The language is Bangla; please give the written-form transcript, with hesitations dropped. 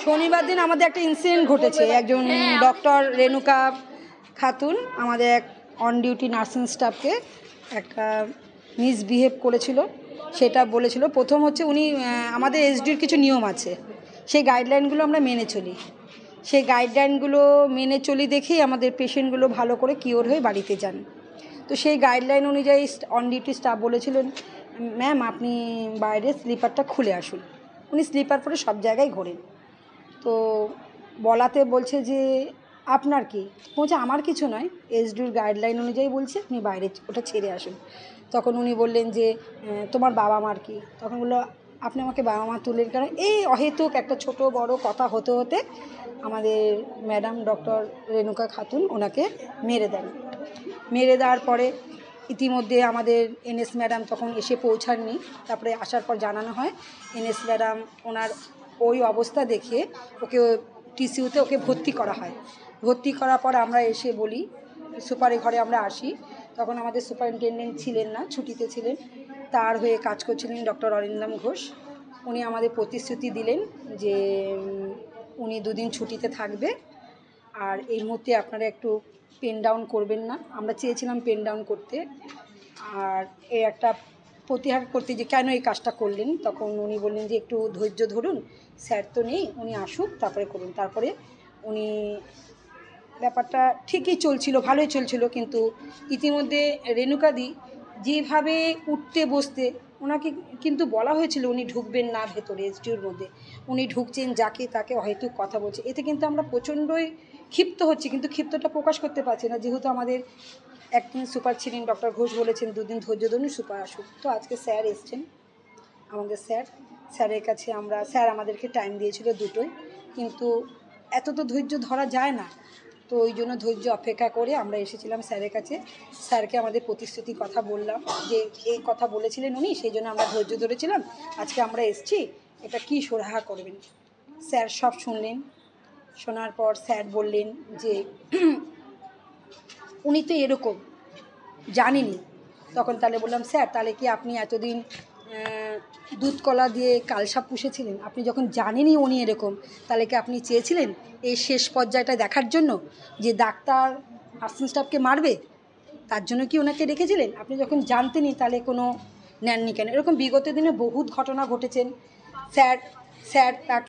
শনিবার দিন আমাদের একটা ইনসিডেন্ট ঘটেছে। একজন ডক্টর রেণুকা খাতুন আমাদের এক অন ডিউটি নার্সিং স্টাফকে একটা মিসবিহেভ করেছিল। সেটা বলেছিল, প্রথম হচ্ছে উনি আমাদের এসডির কিছু নিয়ম আছে, সেই গাইডলাইনগুলো আমরা মেনে চলি। সেই গাইডলাইনগুলো মেনে চলি দেখেই আমাদের পেশেন্টগুলো ভালো করে কিওর হয়ে বাড়িতে যান। তো সেই গাইডলাইন অনুযায়ী অন ডিউটি স্টাফ বলেছিলেন, ম্যাম আপনি বাইরে স্লিপারটা খুলে আসুন। উনি স্লিপার পরে সব জায়গায় ঘোরেন। তো বলাতে বলছে যে আপনার কি? বলছে আমার কিছু নয়, এসডির গাইডলাইন অনুযায়ী বলছে আপনি বাইরে ওটা ছেড়ে আসুন। তখন উনি বললেন যে তোমার বাবা মার কি? তখন বললো আপনি আমাকে বাবা মা তুলেন কেন? এই অহেতুক একটা ছোট বড় কথা হতে হতে আমাদের ম্যাডাম ডক্টর রেণুকা খাতুন ওনাকে মেরে দেন। মেরে দেওয়ার পরে ইতিমধ্যে আমাদের এনএস ম্যাডাম তখন এসে পৌঁছাননি। তারপরে আসার পর জানানো হয় এনএস ম্যাডাম ওনার ওই অবস্থা দেখে ওকে টিসিউতে ওকে ভর্তি করা হয়। ভর্তি করার পর আমরা এসে বলি, সুপারের ঘরে আমরা আসি। তখন আমাদের সুপারিনটেনডেন্ট ছিলেন না, ছুটিতে ছিলেন। তার হয়ে কাজ করছিলেন ডক্টর অরিন্দম ঘোষ। উনি আমাদের প্রতিশ্রুতি দিলেন যে উনি দুদিন ছুটিতে থাকবে, আর এই মুহূর্তে আপনারা একটু পেন ডাউন করবেন না। আমরা চেয়েছিলাম পেন ডাউন করতে, আর এই একটা প্রতিহার করতে যে কেন এই কাজটা করলেন। তখন উনি বললেন যে একটু ধৈর্য ধরুন, স্যার তো নেই, উনি আসুক তারপরে করুন। তারপরে উনি ব্যাপারটা ঠিকই চলছিল, ভালোই চলছিল। কিন্তু ইতিমধ্যে রেণুকাদি যেভাবে উঠতে বসতে, ওনাকে কিন্তু বলা হয়েছিল উনি ঢুকবেন না ভেতরে এসডিওর মধ্যে, উনি ঢুকছেন যাকে তাকে হয়তো কথা বলছে। এতে কিন্তু আমরা প্রচণ্ডই ক্ষিপ্ত হচ্ছি, কিন্তু ক্ষিপ্তটা প্রকাশ করতে পারছি না, যেহেতু আমাদের একদিন সুপার ছিলেন ডক্টর ঘোষ বলেছেন দুদিন ধৈর্য ধরুন, সুপার আসুক। তো আজকে স্যার এসছেন আমাদের স্যারের কাছে স্যার আমাদেরকে টাইম দিয়েছিল দুটোই, কিন্তু এত তো ধৈর্য ধরা যায় না। তো ওই জন্য ধৈর্য অপেক্ষা করে আমরা এসেছিলাম স্যারের কাছে। স্যারকে আমাদের প্রতিশ্রুতির কথা বললাম যে এই কথা বলেছিলেন উনি, সেই জন্য আমরা ধৈর্য ধরেছিলাম। আজকে আমরা এসছি, এটা কি সুরাহা করবেন। স্যার সব শুনলেন। শোনার পর স্যার বললেন যে উনি তো এরকম জানেনি। তখন তাহলে বললাম স্যার তাহলে কি আপনি এতদিন দুধ কলা দিয়ে কালসাপ পুষেছিলেন? আপনি যখন জানেনই উনি এরকম, তাহলে কি আপনি চেয়েছিলেন এই শেষ পর্যায়টা দেখার জন্য যে ডাক্তার নার্সিং স্টাফকে মারবে? তার জন্য কি ওনাকে রেখেছিলেন? আপনি যখন জানতেনই তাহলে কোনো নেননি কেন? এরকম বিগত দিনে বহুত ঘটনা ঘটেছেন। স্যার তাকে